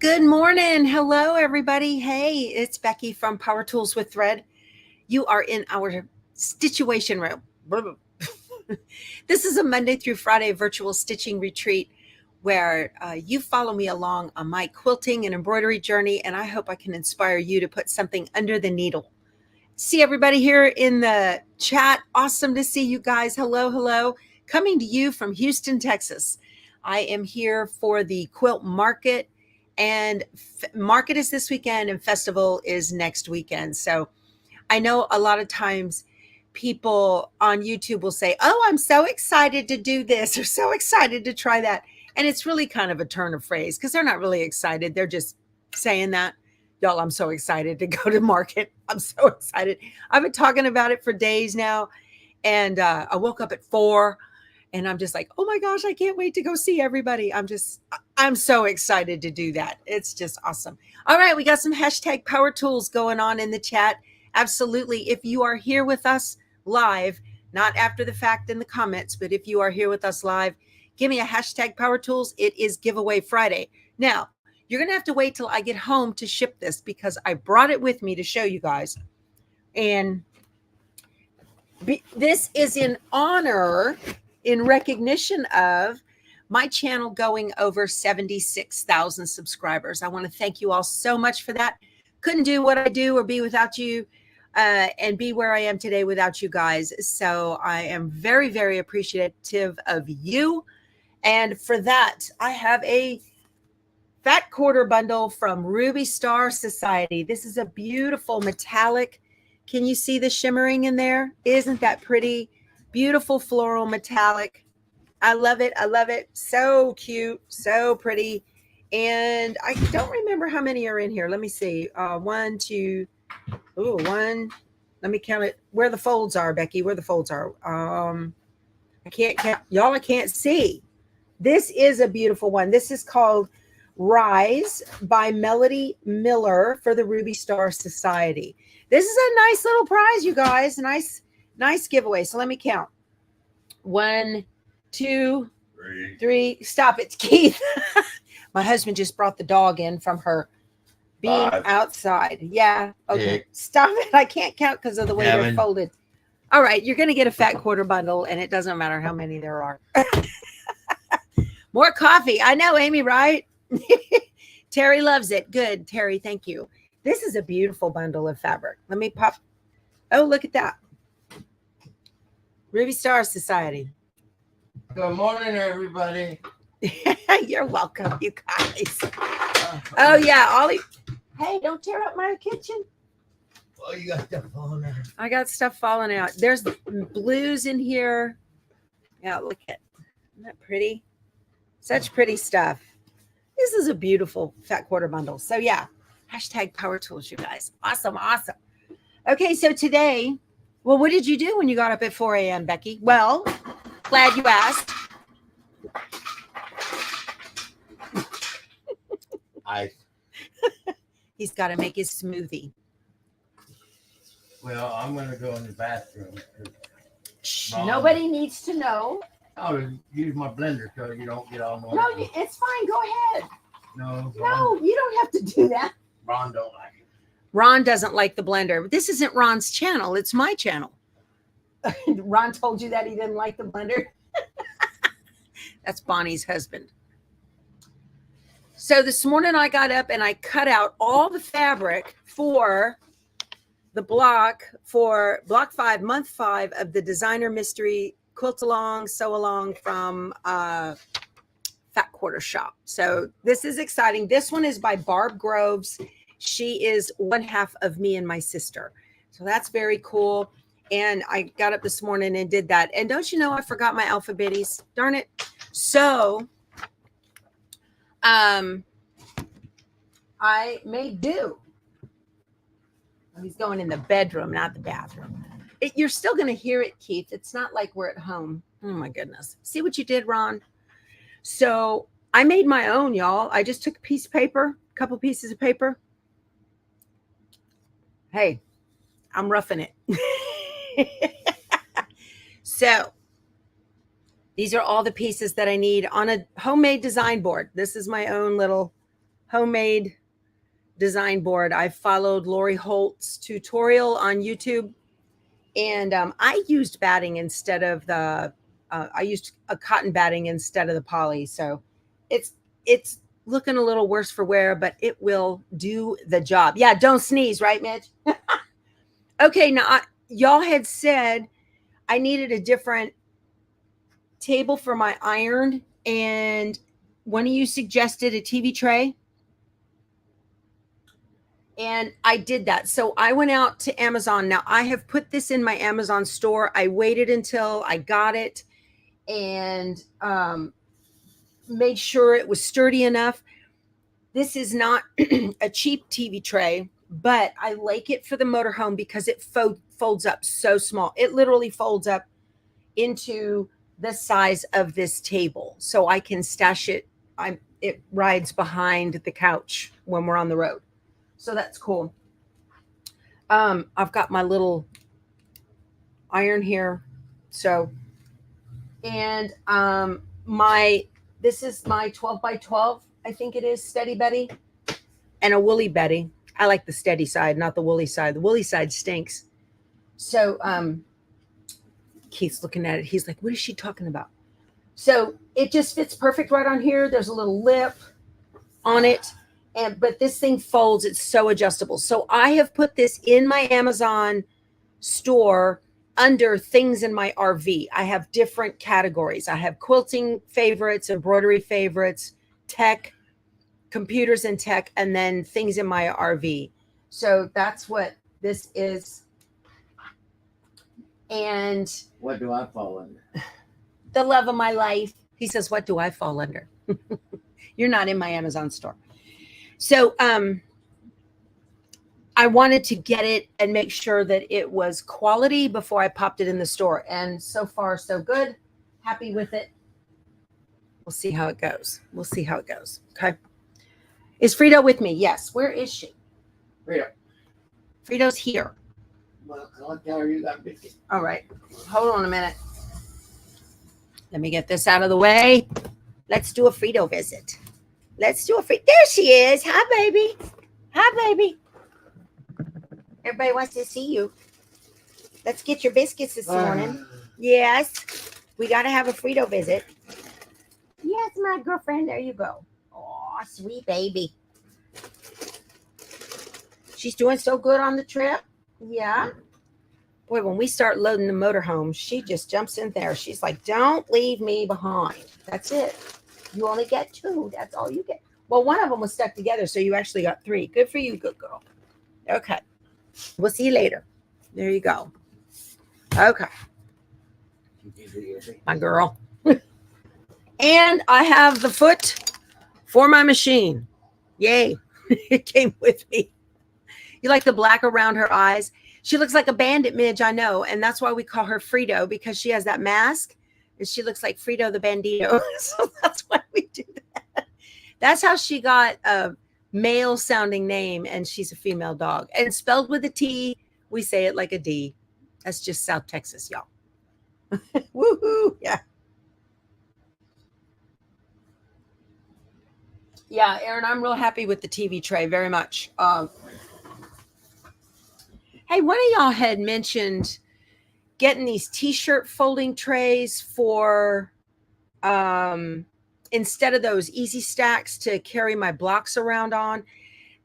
Good morning. Hello, everybody. Hey, it's Becky from Power Tools with Thread. You are in our Stitchuation room. This is a Monday through Friday virtual stitching retreat where you follow me along on my quilting and embroidery journey, and I hope I can inspire you to put something under the needle. See everybody here in the chat. Awesome to see you guys. Hello, hello. Coming to you from Houston, Texas. I am here for the quilt market. And market is this weekend and festival is next weekend. So I know a lot of times people on YouTube will say, oh, I'm so excited to do this or so excited to try that. And it's really kind of a turn of phrase because they're not really excited. They're just saying that. Y'all, I'm so excited to go to market. I'm so excited. I've been talking about it for days now. And I woke up at 4. And I'm just like, oh my gosh, I can't wait to go see everybody. I'm so excited to do that. It's just awesome. All right, we got some hashtag power tools going on in the chat. Absolutely. If you are here with us live, not after the fact in the comments, but if you are here with us live, give me a hashtag power tools. It is giveaway Friday. Now, you're going to have to wait till I get home to ship this because I brought it with me to show you guys. And this is in honor, in recognition of my channel going over 76,000 subscribers. I want to thank you all so much for that. Couldn't do what I do or be without you and be where I am today without you guys. So I am very, very appreciative of you. And for that, I have a fat quarter bundle from Ruby Star Society. This is a beautiful metallic. Can you see the shimmering in there? Isn't that pretty? Beautiful floral metallic. I love it. I love it. So cute. So pretty. And I don't remember how many are in here. Let me see. 1, 2. Ooh, 1. Let me count it. Where the folds are, Becky. Where the folds are. I can't count. Y'all, I can't see. This is a beautiful one. This is called Rise by Melody Miller for the Ruby Star Society. This is a nice little prize, you guys. Nice giveaway. So let me count. 1, 2, 3. Stop it, Keith. My husband just brought the dog in from her being 5. outside. Yeah. Okay. 6. Stop it. I can't count because of the way 7. they're folded. All right. You're going to get a fat quarter bundle, and it doesn't matter how many there are. More coffee. I know, Amy, right? Terry loves it. Good, Terry. Thank you. This is a beautiful bundle of fabric. Let me pop. Oh, look at that. Ruby Star Society. Good morning, everybody. You're welcome, you guys. Oh, yeah. Ollie. Hey, don't tear up my kitchen. Oh, you got stuff falling out. I got stuff falling out. There's blues in here. Yeah, look at. Isn't that pretty? Such pretty stuff. This is a beautiful fat quarter bundle. So, yeah. Hashtag power tools, you guys. Awesome, awesome. Okay, so today, well, what did you do when you got up at 4 a.m., Becky? Well, glad you asked. He's got to make his smoothie. Well, I'm going to go in the bathroom. Shh, nobody needs to know. I'll use my blender so you don't get all noisy. No, it's fine. Go ahead. No, you don't have to do that. Ron don't like it. Ron doesn't like the blender. This isn't Ron's channel. It's my channel. Ron told you that he didn't like the blender. That's Bonnie's husband. So this morning I got up and I cut out all the fabric for the block, for block 5, month 5 of the Designer Mystery Quilt Along, Sew Along from Fat Quarter Shop. So this is exciting. This one is by Barb Groves. She is one half of me and my sister. So that's very cool. And I got up this morning and did that. And don't you know, I forgot my alphabetties. Darn it. So I made do. He's going in the bedroom, not the bathroom. You're still going to hear it, Keith. It's not like we're at home. Oh, my goodness. See what you did, Ron? So I made my own, y'all. I just took a piece of paper, a couple pieces of paper. Hey, I'm roughing it. So these are all the pieces that I need on a homemade design board. This is my own little homemade design board. I followed Lori Holt's tutorial on YouTube, and I used batting instead of the I used a cotton batting instead of the poly. So it's looking a little worse for wear, but it will do the job. Yeah, don't sneeze, right, Mitch? Okay, now y'all had said I needed a different table for my iron, and one of you suggested a TV tray, and I did that. So I went out to Amazon. Now I have put this in my Amazon store. I waited until I got it and made sure it was sturdy enough. This is not a cheap TV tray, but I like it for the motorhome because it folds up so small. It literally folds up into the size of this table, so I can stash it. It rides behind the couch when we're on the road, so that's cool. I've got my little iron here, so, and this is my 12 by 12, I think it is, Steady Betty, and a Woolly Betty. I like the steady side, not the woolly side. The woolly side stinks. So Keith's looking at it. He's like, what is she talking about? So it just fits perfect right on here. There's a little lip on it, but this thing folds. It's so adjustable. So I have put this in my Amazon store under things in my RV. I have different categories. I have quilting favorites, embroidery favorites, tech, computers and tech, and then things in my RV. So that's what this is. And What do I fall under? the love of my life. He says, what do I fall under? You're not in my Amazon store. So I wanted to get it and make sure that it was quality before I popped it in the store. And so far, so good. Happy with it. We'll see how it goes. We'll see how it goes. Okay. Is Fredo with me? Yes. Where is she? Fredo. Fredo's here. Well, I'll tell her you got biscuits. All right. Hold on a minute. Let me get this out of the way. Let's do a Fredo visit. Let's do a Fredo. There she is. Hi, baby. Hi, baby. Everybody wants to see you. Let's get your biscuits this morning. Yes. We got to have a Fredo visit. Yes, my girlfriend. There you go. Oh, sweet baby. She's doing so good on the trip. Yeah. Boy, when we start loading the motorhome, she just jumps in there. She's like, don't leave me behind. That's it. You only get 2. That's all you get. Well, one of them was stuck together, so you actually got 3. Good for you, good girl. Okay. We'll see you later. There you go. Okay. My girl. And I have the foot for my machine. Yay. It came with me. You like the black around her eyes? She looks like a bandit midge, I know. And that's why we call her Fredo, because she has that mask and she looks like Fredo the Bandito. So that's why we do that. That's how she got a male sounding name, and she's a female dog. And spelled with a T, we say it like a D. That's just South Texas, y'all. Woohoo. Yeah. Yeah, Aaron, I'm real happy with the TV tray, very much. Hey, one of y'all had mentioned getting these t-shirt folding trays for instead of those easy stacks to carry my blocks around on.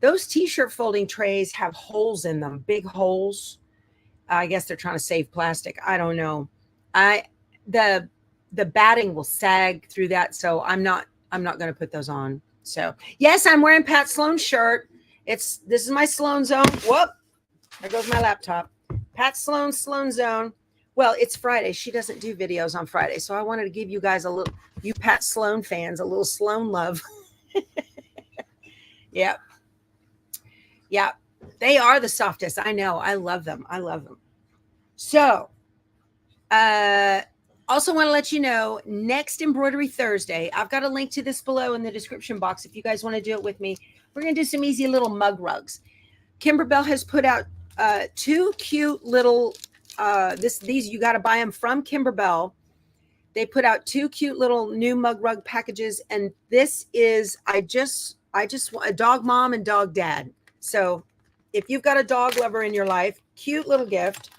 Those t-shirt folding trays have holes in them, big holes. I guess they're trying to save plastic. I don't know. The batting will sag through that, so I'm not going to put those on. So yes, I'm wearing Pat Sloan's shirt. This is my Sloan Zone. Whoop. There goes my laptop. Pat Sloan Zone. Well, it's Friday. She doesn't do videos on Friday. So I wanted to give you guys a little, you Pat Sloan fans, a little Sloan love. Yep. Yeah. They are the softest. I know. I love them. I love them. So, also want to let you know, next Embroidery Thursday, I've got a link to this below in the description box. If you guys want to do it with me, we're going to do some easy little mug rugs. Kimberbell has put out 2 cute little, these you got to buy them from Kimberbell. They put out 2 cute little new mug rug packages. And this is, I I just want a dog mom and dog dad. So if you've got a dog lover in your life, cute little gift.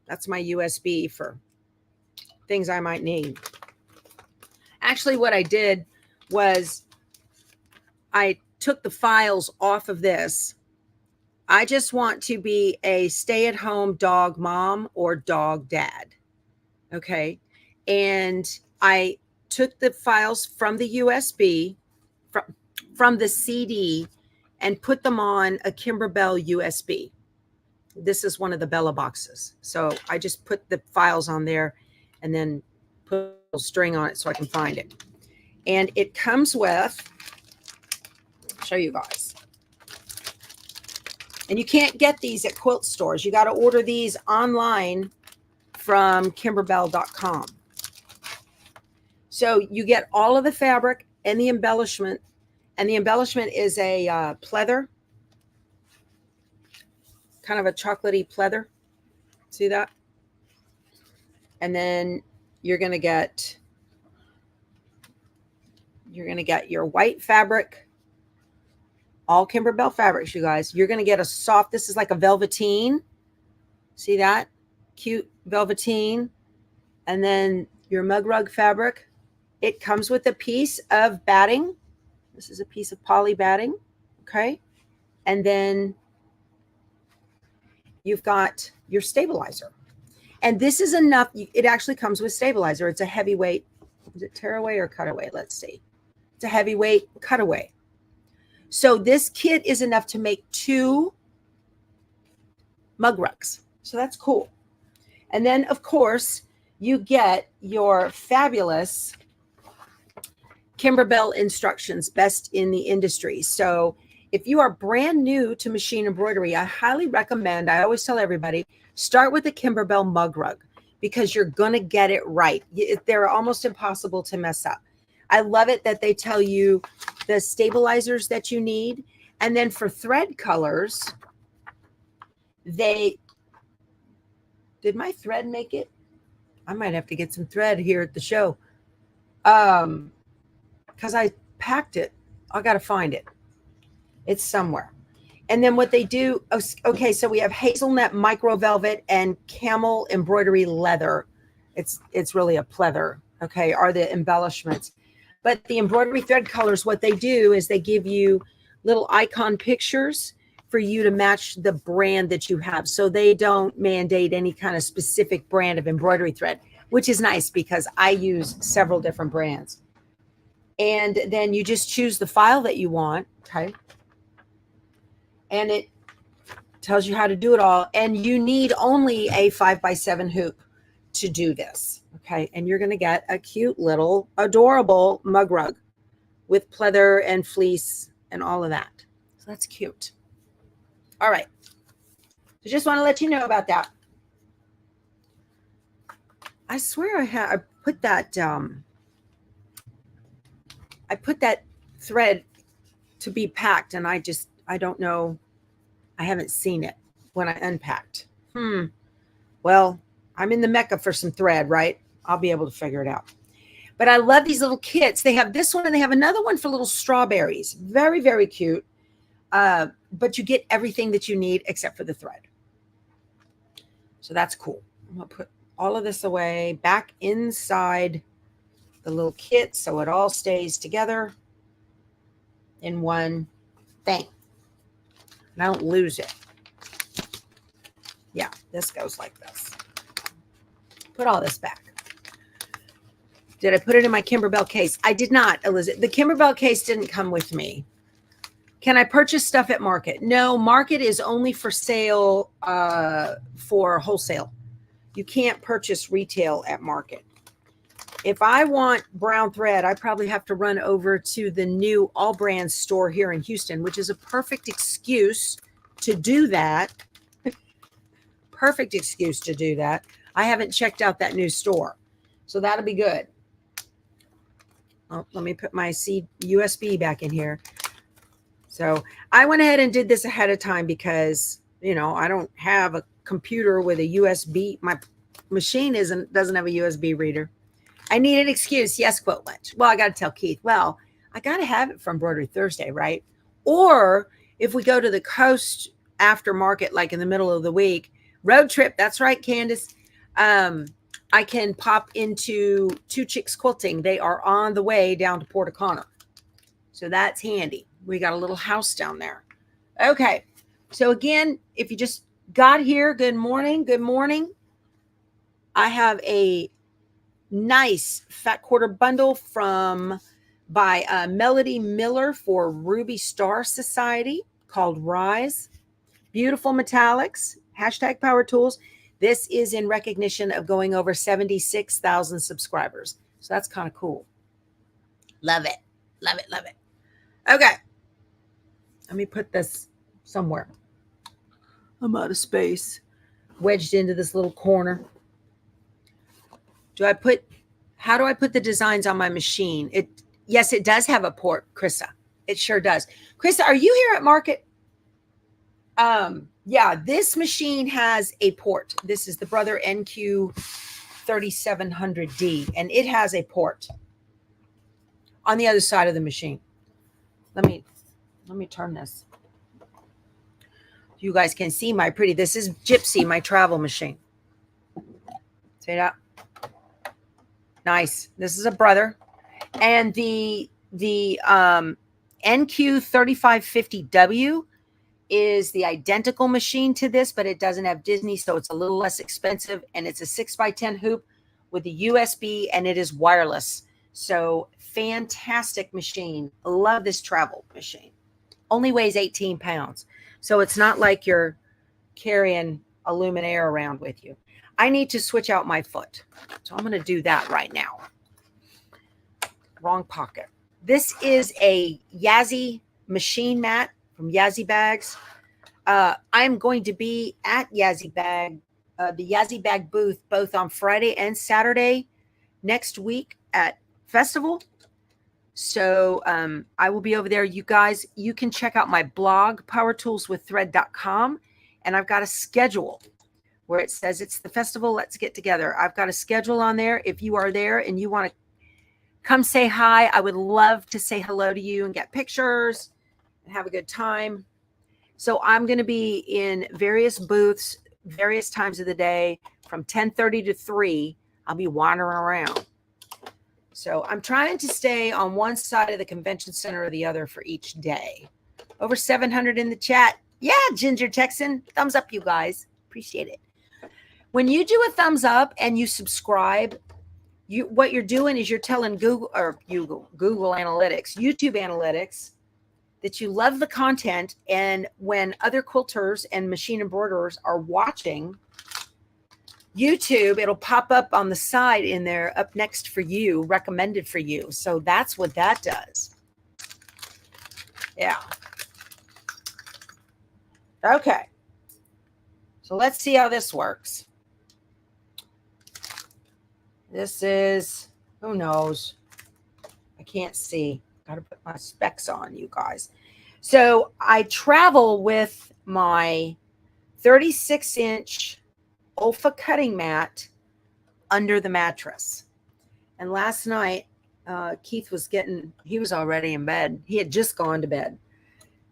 That's my USB for things I might need. Actually, what I did was I took the files off of this. I just want to be a stay-at-home dog mom or dog dad. Okay. And I took the files from the USB, from the CD, and put them on a Kimberbell USB. This is one of the Bella boxes. So I just put the files on there and then put a little string on it so I can find it. And it comes with, I'll show you guys. And you can't get these at quilt stores. You got to order these online from kimberbell.com. So you get all of the fabric and the embellishment. And the embellishment is a pleather, kind of a chocolatey pleather. See that? And then you're going to get your white fabric, all Kimberbell fabrics, you guys. You're going to get a soft, this is like a velveteen. See that? Cute velveteen. And then your mug rug fabric. It comes with a piece of batting. This is a piece of poly batting. Okay. And then you've got your stabilizer. And this is enough. It actually comes with stabilizer. It's a heavyweight. Is it tearaway or cutaway? Let's see. It's a heavyweight cutaway. So this kit is enough to make 2 mug rugs. So that's cool. And then, of course, you get your fabulous Kimberbell instructions, best in the industry. So if you are brand new to machine embroidery, I highly recommend, I always tell everybody, start with the Kimberbell mug rug because you're going to get it right. They're almost impossible to mess up. I love it that they tell you the stabilizers that you need. And then for thread colors, did my thread make it? I might have to get some thread here at the show. Because I packed it. I got to find it. It's somewhere. And then what they do, okay, so we have hazelnut micro velvet and camel embroidery leather. It's really a pleather, okay, are the embellishments. But the embroidery thread colors, what they do is they give you little icon pictures for you to match the brand that you have. So they don't mandate any kind of specific brand of embroidery thread, which is nice because I use several different brands. And then you just choose the file that you want, okay? And it tells you how to do it all. And you need only a 5x7 hoop to do this, okay? And you're going to get a cute little adorable mug rug with pleather and fleece and all of that. So that's cute. All right. So just want to let you know about that. I swear I put that thread to be packed, and I don't know. I haven't seen it when I unpacked. Well, I'm in the Mecca for some thread, right? I'll be able to figure it out. But I love these little kits. They have this one and they have another one for little strawberries. Very, very cute. But you get everything that you need except for the thread. So that's cool. I'm going to put all of this away back inside the little kit so it all stays together in one thing. And I don't lose it. Yeah, this goes like this. Put all this back. Did I put it in my Kimberbell case? I did not, Elizabeth. The Kimberbell case didn't come with me. Can I purchase stuff at Market? No, Market is only for sale for wholesale. You can't purchase retail at Market. If I want brown thread, I probably have to run over to the new All Brands store here in Houston, which is a perfect excuse to do that. Perfect excuse to do that. I haven't checked out that new store. So that'll be good. Oh, let me put my USB back in here. So I went ahead and did this ahead of time because, you know, I don't have a computer with a USB. My machine doesn't have a USB reader. I need an excuse. Yes, Quilt Lunch. Well, I got to tell Keith. Well, I got to have it for Embroidery Thursday, right? Or if we go to the coast after market, like in the middle of the week, road trip. That's right, Candace. I can pop into Two Chicks Quilting. They are on the way down to Port O'Connor. So that's handy. We got a little house down there. Okay. So again, if you just got here, good morning. Good morning. I have a nice fat quarter bundle by Melody Miller for Ruby Star Society called Rise. Beautiful metallics. Hashtag Power Tools. This is in recognition of going over 76,000 subscribers. So that's kind of cool. Love it. Love it. Love it. Okay. Let me put this somewhere. I'm out of space. Wedged into this little corner. How do I put the designs on my machine? Yes, it does have a port, Krista. It sure does. Krista, are you here at market? Yeah, this machine has a port. This is the Brother NQ 3700D, and it has a port on the other side of the machine. Let me turn this. You guys can see my pretty. This is Gypsy, my travel machine. See that? Nice. This is a Brother, and the NQ 3550W is the identical machine to this, but it doesn't have Disney, so it's a little less expensive, and it's a 6x10 hoop with a USB, and it is wireless. So fantastic machine. Love this travel machine. Only weighs 18 pounds. So it's not like you're carrying a Luminaire around with you. I need to switch out my foot. So I'm going to do that right now. Wrong pocket. This is a Yazzie machine mat from Yazzie Bags. I'm going to be at Yazzie Bag, the Yazzie Bag booth, both on Friday and Saturday next week at Festival. So I will be over there. You guys, you can check out my blog, powertoolswiththread.com, and I've got a schedule where it says it's the festival. Let's get together. I've got a schedule on there. If you are there and you want to come say hi, I would love to say hello to you and get pictures and have a good time. So I'm going to be in various booths, various times of the day from 10:30 to 3. I'll be wandering around. So I'm trying to stay on one side of the convention center or the other for each day. Over 700 in the chat. Yeah, Ginger Texan. Thumbs up, you guys. Appreciate it. When you do a thumbs up and you subscribe, what you're doing is you're telling Google Analytics, YouTube Analytics, that you love the content. And when other quilters and machine embroiderers are watching YouTube, it'll pop up on the side in there, up next for you, recommended for you. So that's what that does. Yeah. Okay. So let's see how this works. This is, who knows? I can't see. Got to put my specs on, you guys. So I travel with my 36-inch Olfa cutting mat under the mattress. And last night, Keith he was already in bed. He had just gone to bed.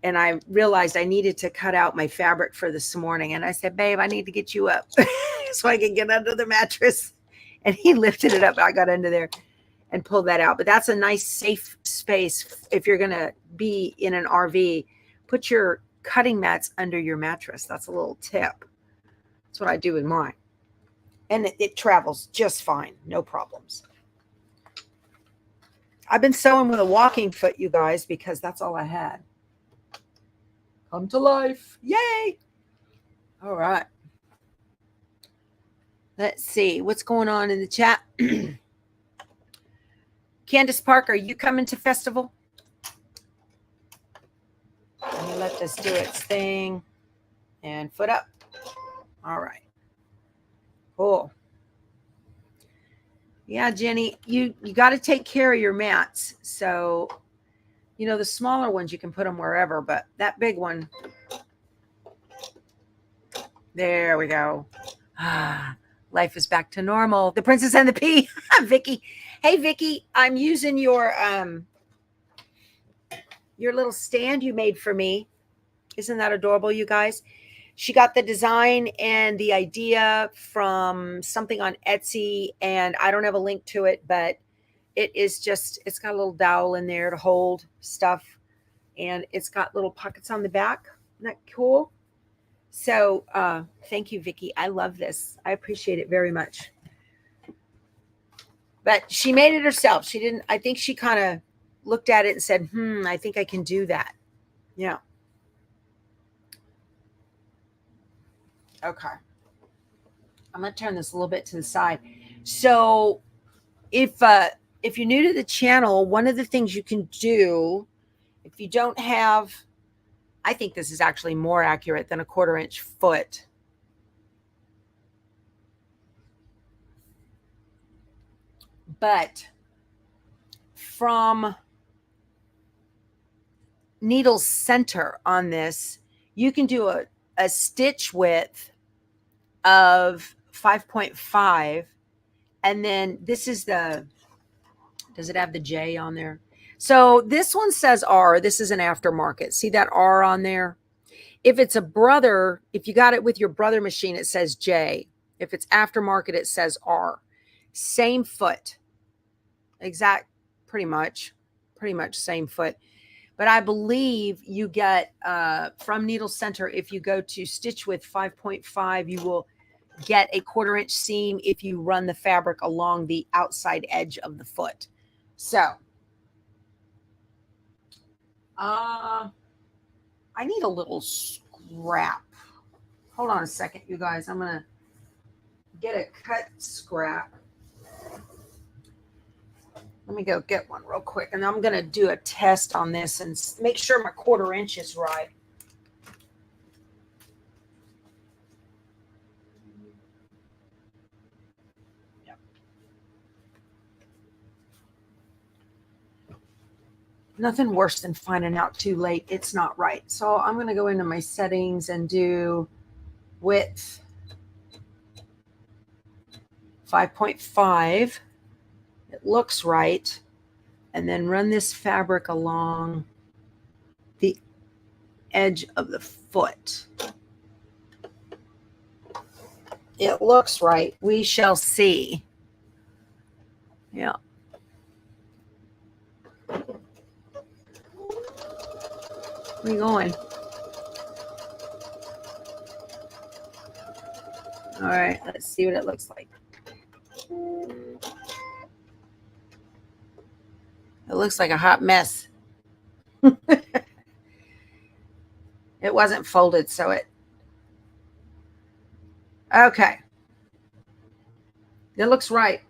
And I realized I needed to cut out my fabric for this morning. And I said, babe, I need to get you up so I can get under the mattress. And he lifted it up. I got under there and pulled that out. But that's a nice, safe space. If you're going to be in an RV, put your cutting mats under your mattress. That's a little tip. That's what I do with mine. And it travels just fine. No problems. I've been sewing with a walking foot, you guys, because that's all I had. Come to life. Yay. All right. Let's see what's going on in the chat. Candace Park, are you coming to festival? Let me let this do its thing. And foot up. All right. Cool. Yeah, Jenny, you got to take care of your mats. So, the smaller ones, you can put them wherever, but that big one. There we go. Life is back to normal. The Princess and the Pea. Vicky. Hey, Vicky, I'm using your your little stand you made for me. Isn't that adorable, you guys? She got the design and the idea from something on Etsy, and I don't have a link to it, but it is just, it's got a little dowel in there to hold stuff, and it's got little pockets on the back. Isn't that cool? So thank you, Vicki. I love this. I appreciate it very much. But she made it herself. She didn't, I think she kind of looked at it and said, I think I can do that. Yeah. Okay. I'm going to turn this a little bit to the side. So if you're new to the channel, one of the things you can do, if you don't have, I think this is actually more accurate than a 1/4 inch foot. But from needle center on this, you can do a stitch width of 5.5. And then this is the, does it have the J on there? So this one says R. This is an aftermarket. See that R on there? If it's a brother, if you got it with your brother machine, it says J. If it's aftermarket, it says R. Same foot. Exact, pretty much same foot. But I believe you get from Needle Center, if you go to stitch width 5.5, you will get a 1/4 inch seam if you run the fabric along the outside edge of the foot. So I need a little scrap. Hold on a second, you guys. I'm gonna get a cut scrap. Let me go get one real quick, and I'm gonna do a test on this and make sure my 1/4 inch is right. Nothing worse than finding out too late it's not right. So I'm going to go into my settings and do width 5.5. It looks right. And then run this fabric along the edge of the foot. It looks right. We shall see. Yeah. Where are you going? All right, let's see what it looks like. It looks like a hot mess. It wasn't folded, so it... Okay. It looks right.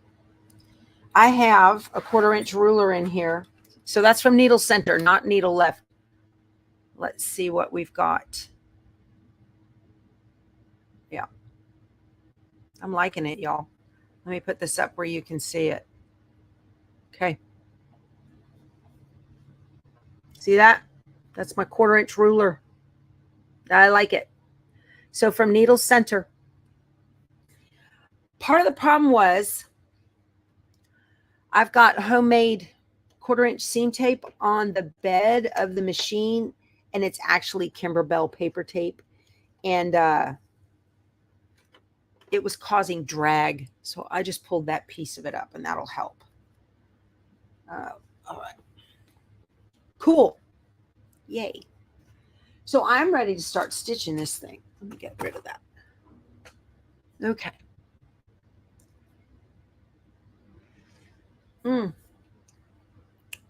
I have a 1/4 inch ruler in here. So that's from Needle Center, not Needle Left. Let's see what we've got. Yeah. I'm liking it, y'all. Let me put this up where you can see it. Okay. See that? That's my 1/4 inch ruler. I like it. So from Needle Center. Part of the problem was I've got homemade 1/4 inch seam tape on the bed of the machine, and it's actually Kimberbell paper tape. And it was causing drag. So I just pulled that piece of it up, and that'll help. All right. Cool. Yay. So I'm ready to start stitching this thing. Let me get rid of that. Okay.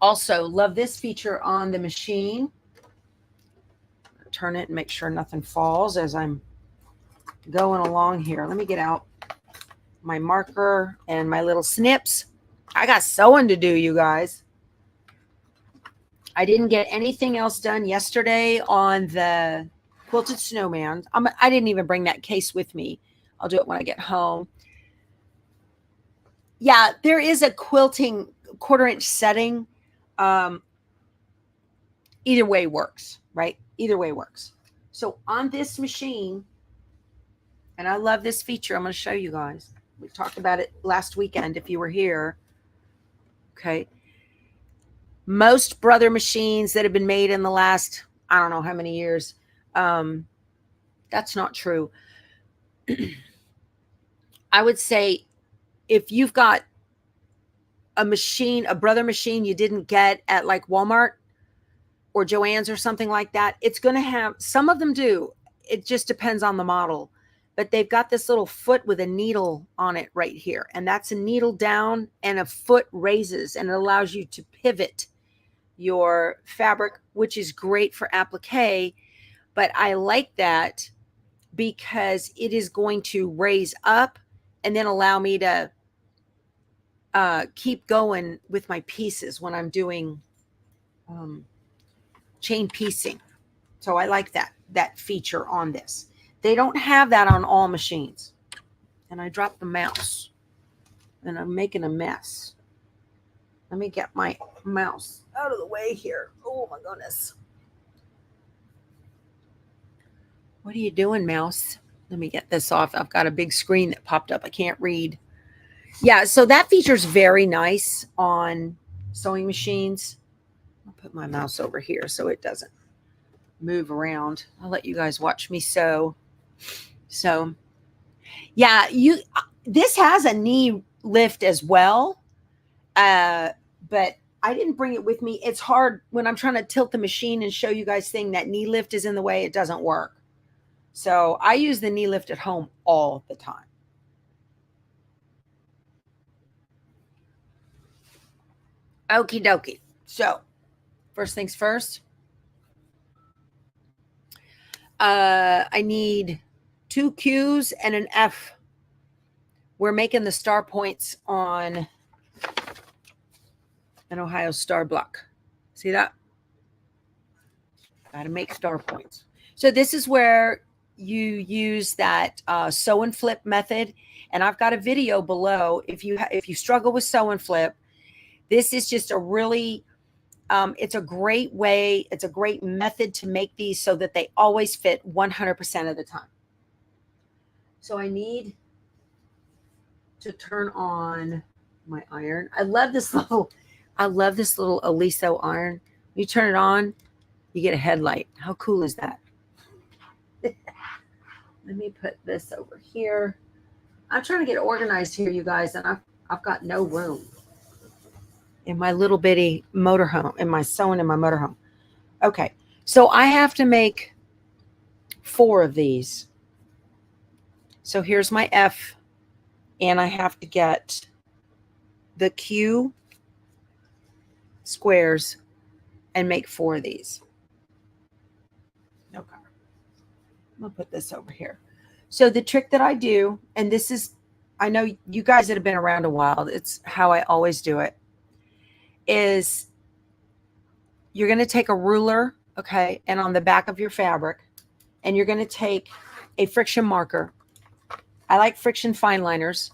Also, love this feature on the machine. Turn it and make sure nothing falls as I'm going along here. Let me get out my marker and my little snips. I got sewing to do, you guys. I didn't get anything else done yesterday on the quilted snowman. I didn't even bring that case with me. I'll do it when I get home. Yeah, there is a quilting 1/4 inch setting. Either way works, right? Either way works. So on this machine, and I love this feature. I'm going to show you guys. We talked about it last weekend if you were here. Okay. most brother machines that have been made in the last, I don't know how many years, that's not true. I would say if you've got a machine, a brother machine you didn't get at like Walmart or Joann's or something like that, it's going to have, some of them do. It just depends on the model. But they've got this little foot with a needle on it right here. And that's a needle down and a foot raises, and it allows you to pivot your fabric, which is great for applique. But I like that because it is going to raise up and then allow me to keep going with my pieces when I'm doing chain piecing. So I like that feature on this. They don't have that on all machines. And I dropped the mouse and I'm making a mess. Let me get my mouse out of the way here. Oh my goodness. What are you doing, mouse? Let me get this off. I've got a big screen that popped up. I can't read. Yeah, so that feature is very nice on sewing machines. I'll put my mouse over here so it doesn't move around. I'll let you guys watch me sew. So, yeah, this has a knee lift as well, but I didn't bring it with me. It's hard when I'm trying to tilt the machine and show you guys thing that knee lift is in the way. It doesn't work. So I use the knee lift at home all the time. Okie dokie. So first things first, I need 2 Q's and an F. We're making the star points on an Ohio star block. See that? Got to make star points. So this is where you use that sew and flip method. And I've got a video below. If you struggle with sew and flip, this is just a really, it's a great way. It's a great method to make these so that they always fit 100% of the time. So I need to turn on my iron. I love this little Aliso iron. You turn it on, you get a headlight. How cool is that? Let me put this over here. I'm trying to get organized here, you guys, and I've got no room in my little bitty motorhome, in my sewing in my motorhome. Okay, so I have to make 4 of these. So here's my F, and I have to get the Q squares and make 4 of these. Okay, I'm gonna put this over here. So the trick that I do, and this is, I know you guys that have been around a while, it's how I always do it, is you're going to take a ruler, okay, and on the back of your fabric, and you're going to take a friction marker. I like friction fine liners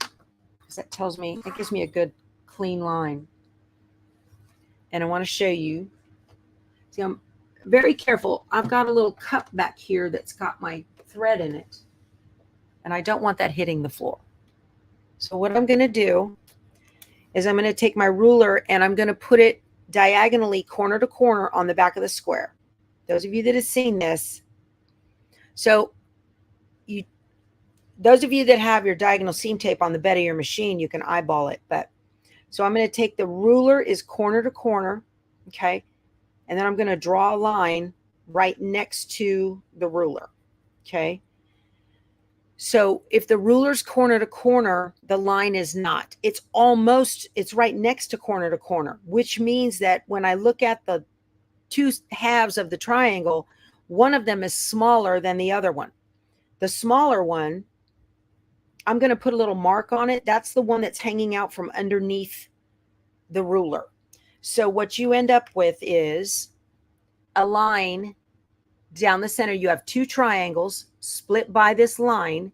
because that tells me, it gives me a good clean line. And I want to show you. See, I'm very careful. I've got a little cup back here that's got my thread in it, and I don't want that hitting the floor. So what I'm going to do is I'm going to take my ruler and I'm going to put it diagonally corner to corner on the back of the square. Those of you that have seen this. So those of you that have your diagonal seam tape on the bed of your machine, you can eyeball it. But so I'm going to take the ruler is corner to corner. Okay. And then I'm going to draw a line right next to the ruler. Okay. So if the ruler's corner to corner, the line is not. It's right next to corner, which means that when I look at the 2 halves of the triangle, one of them is smaller than the other one. The smaller one, I'm going to put a little mark on it. That's the one that's hanging out from underneath the ruler. So what you end up with is a line down the center. You have 2 triangles split by this line.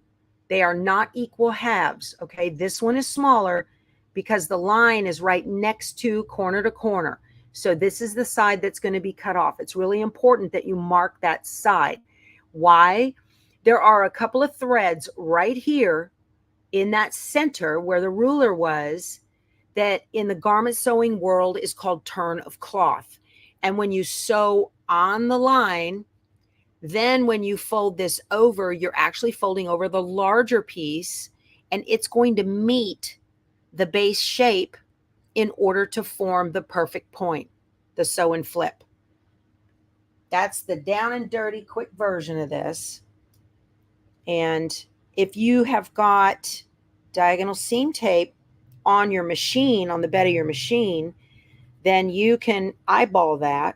They are not equal halves. Okay. This one is smaller because the line is right next to corner. So this is the side that's going to be cut off. It's really important that you mark that side. Why? There are a couple of threads right here in that center where the ruler was that in the garment sewing world is called turn of cloth. And when you sew on the line, then when you fold this over, you're actually folding over the larger piece, and it's going to meet the base shape in order to form the perfect point, the sew and flip. That's the down and dirty quick version of this. And if you have got diagonal seam tape on your machine, on the bed of your machine, then you can eyeball that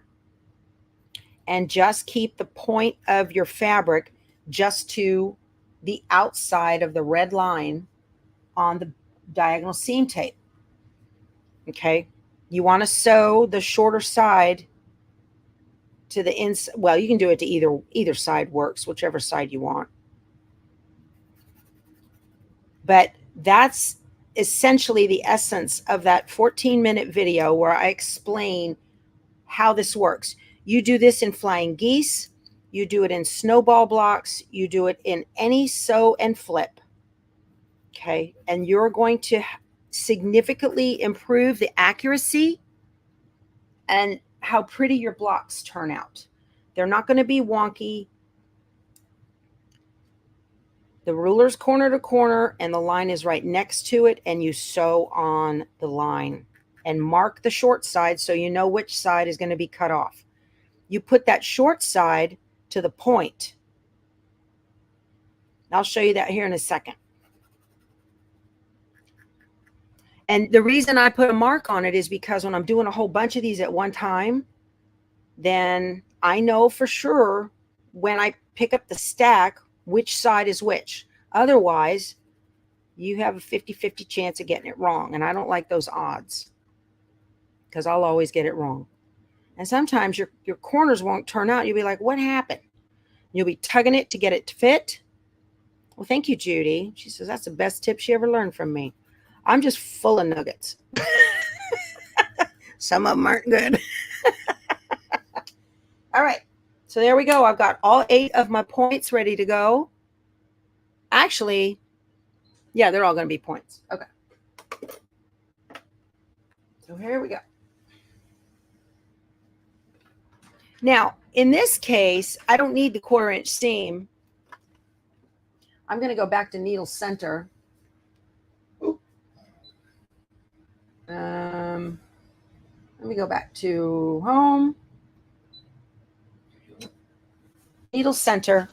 and just keep the point of your fabric just to the outside of the red line on the diagonal seam tape. Okay, you want to sew the shorter side to the inside. Well, you can do it to either side works, whichever side you want. But that's essentially the essence of that 14-minute video where I explain how this works. You do this in flying geese, you do it in snowball blocks, you do it in any sew and flip. Okay, and you're going to significantly improve the accuracy and how pretty your blocks turn out. They're not going to be wonky. The ruler's corner to corner and the line is right next to it, and you sew on the line and mark the short side so you know which side is going to be cut off. You put that short side to the point. I'll show you that here in a second. And the reason I put a mark on it is because when I'm doing a whole bunch of these at one time, then I know for sure when I pick up the stack which side is which. Otherwise, you have a 50-50 chance of getting it wrong. And I don't like those odds because I'll always get it wrong. And sometimes your corners won't turn out. You'll be like, what happened? You'll be tugging it to get it to fit. Well, thank you, Judy. She says, that's the best tip she ever learned from me. I'm just full of nuggets. Some of them aren't good. All right. So there we go. I've got all 8 of my points ready to go. Actually, yeah, they're all going to be points. Okay. So here we go. Now, in this case, I don't need the 1/4-inch seam. I'm going to go back to needle center. Let me go back to home. Needle center,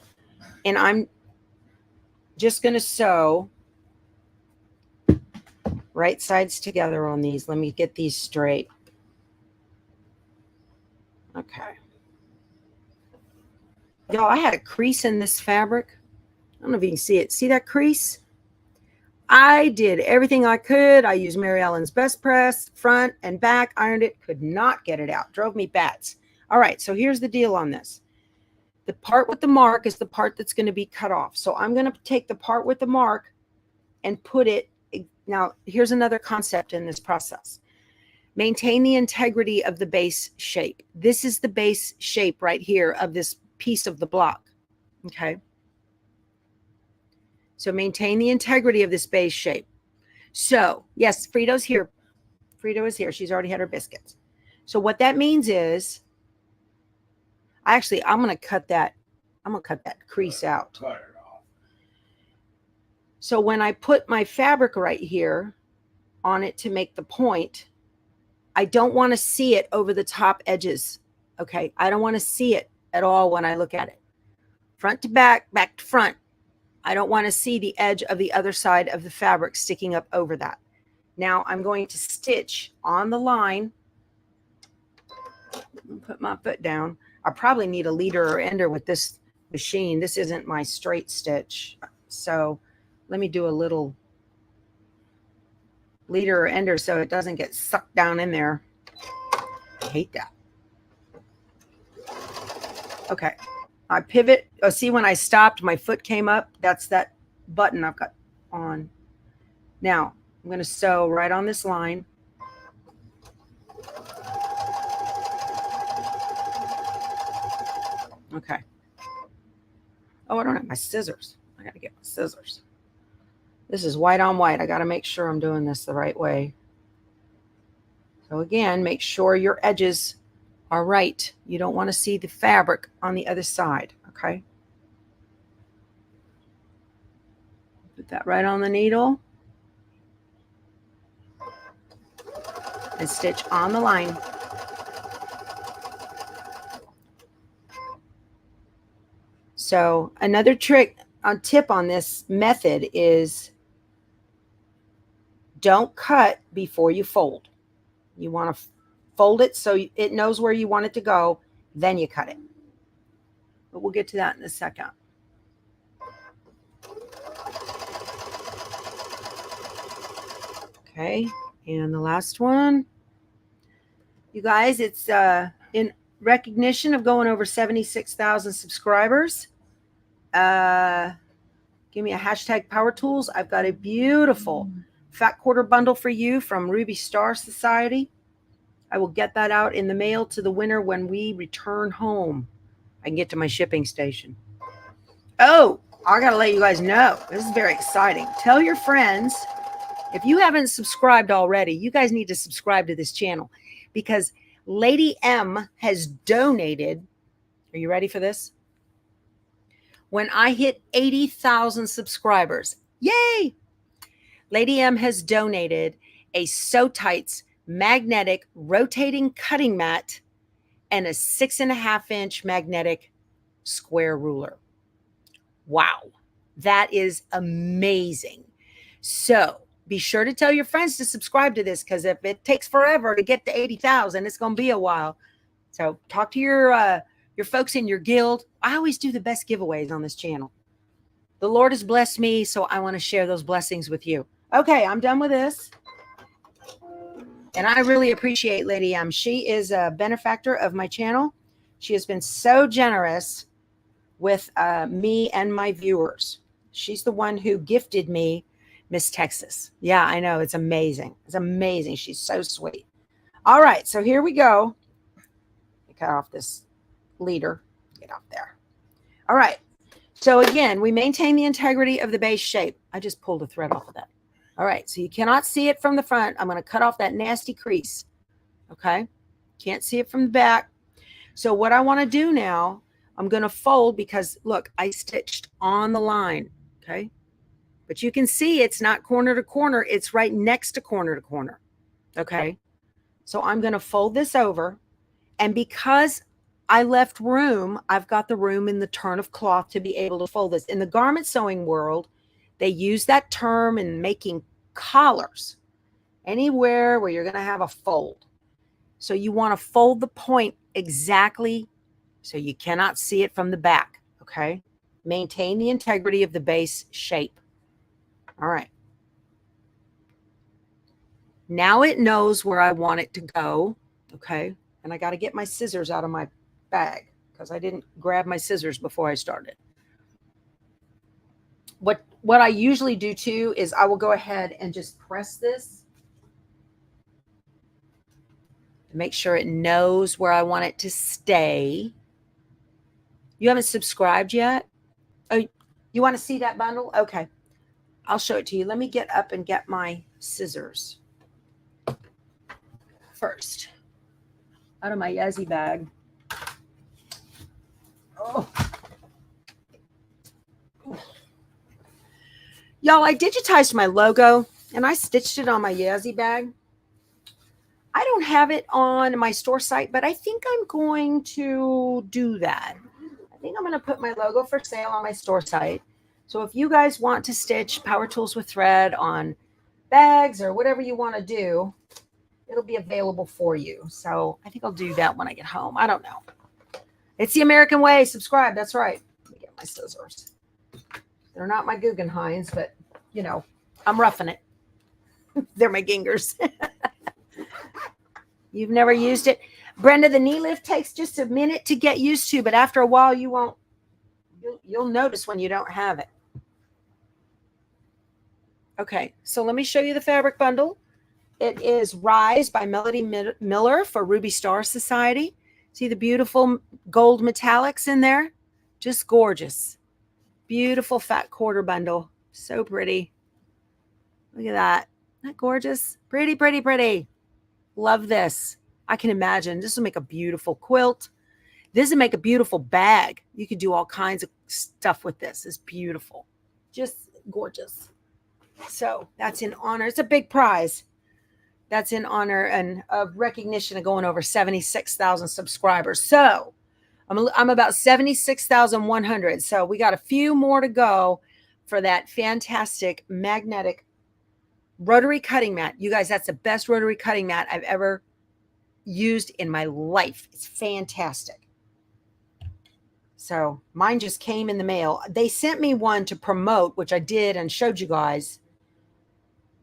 and I'm just going to sew right sides together on these. Let me get these straight. Okay. Y'all, I had a crease in this fabric. I don't know if you can see it. See that crease? I did everything I could. I used Mary Ellen's Best Press, front and back, ironed it, could not get it out. Drove me bats. All right, so here's the deal on this. The part with the mark is the part that's going to be cut off. So I'm going to take the part with the mark and put it. Now, here's another concept in this process. Maintain the integrity of the base shape. This is the base shape right here of this piece of the block. Okay. So maintain the integrity of this base shape. So, yes, Fredo's here. Fredo is here. She's already had her biscuits. So what that means is, I'm going to cut that. I'm going to cut that crease out. Cut it off. So when I put my fabric right here on it to make the point, I don't want to see it over the top edges. Okay. I don't want to see it at all when I look at it. Front to back, back to front. I don't want to see the edge of the other side of the fabric sticking up over that. Now I'm going to stitch on the line. Put my foot down. I probably need a leader or ender with this machine. This isn't my straight stitch. So let me do a little leader or ender so it doesn't get sucked down in there. I hate that. Okay. I pivot. Oh, see, when I stopped, my foot came up. That's that button I've got on. Now, I'm going to sew right on this line. Okay. Oh, I don't have my scissors. I got to get my scissors. This is white on white. I got to make sure I'm doing this the right way. So again, make sure your edges are right. You don't want to see the fabric on the other side, okay? Put that right on the needle. And stitch on the line. So another trick, a tip on this method is don't cut before you fold. You want to fold it so it knows where you want it to go, then you cut it. But we'll get to that in a second. Okay, and the last one. You guys, it's in recognition of going over 76,000 subscribers. Give me a hashtag Power Tools. I've got a beautiful fat quarter bundle for you from Ruby Star Society. I will get that out in the mail to the winner when we return home. I can get to my shipping station. Oh, I got to let you guys know. This is very exciting. Tell your friends. If you haven't subscribed already, you guys need to subscribe to this channel because Lady M has donated. Are you ready for this? When I hit 80,000 subscribers, yay! Lady M has donated a Sew Tights magnetic rotating cutting mat and a 6.5-inch magnetic square ruler. Wow, that is amazing. So be sure to tell your friends to subscribe to this because if it takes forever to get to 80,000, it's going to be a while. So talk to your folks in your guild. I always do the best giveaways on this channel. The Lord has blessed me, so I want to share those blessings with you. Okay, I'm done with this. And I really appreciate Lady M. She is a benefactor of my channel. She has been so generous with me and my viewers. She's the one who gifted me Miss Texas. Yeah, I know. It's amazing. It's amazing. She's so sweet. All right, so here we go. Cut off this leader. Get off there. All right. So again, we maintain the integrity of the base shape. I just pulled a thread off of that. All right. So you cannot see it from the front. I'm going to cut off that nasty crease. Okay. Can't see it from the back. So what I want to do now, I'm going to fold because look, I stitched on the line. Okay. But you can see it's not corner to corner. It's right next to corner. Okay. So I'm going to fold this over. And because I left room, I've got the room in the turn of cloth to be able to fold this. In the garment sewing world, they use that term in making collars. Anywhere where you're going to have a fold. So you want to fold the point exactly so you cannot see it from the back. Okay. Maintain the integrity of the base shape. All right. Now it knows where I want it to go. Okay. And I got to get my scissors out of my bag because I didn't grab my scissors before I started. What I usually do too is I will go ahead and just press this to make sure it knows where I want it to stay. You haven't subscribed yet? Oh, you want to see that bundle? Okay. I'll show it to you. Let me get up and get my scissors first out of my Yazzie bag. Oh. Y'all, I digitized my logo and I stitched it on my Yazzie bag. I don't have it on my store site, but I think I'm going to do that. I think I'm going to put my logo for sale on my store site. So if you guys want to stitch Power Tools with thread on bags or whatever you want to do, it'll be available for you. So I think I'll do that when I get home. I don't know. It's the American way. Subscribe. That's right. Let me get my scissors. They're not my Guggenheims, but, you know, I'm roughing it. They're my Gingers. You've never used it? Brenda, the knee lift takes just a minute to get used to, but after a while, you won't. You'll notice when you don't have it. Okay, so let me show you the fabric bundle. It is Rise by Melody Miller for Ruby Star Society. See the beautiful gold metallics in there? Just gorgeous. Beautiful fat quarter bundle. So pretty. Look at that. Isn't that gorgeous? Pretty, pretty, pretty. Love this. I can imagine this will make a beautiful quilt. This will make a beautiful bag. You could do all kinds of stuff with this. It's beautiful. Just gorgeous. So that's in honor. It's a big prize. That's in honor and of recognition of going over 76,000 subscribers. So I'm about 76,100. So we got a few more to go for that fantastic magnetic rotary cutting mat. You guys, that's the best rotary cutting mat I've ever used in my life. It's fantastic. So mine just came in the mail. They sent me one to promote, which I did and showed you guys.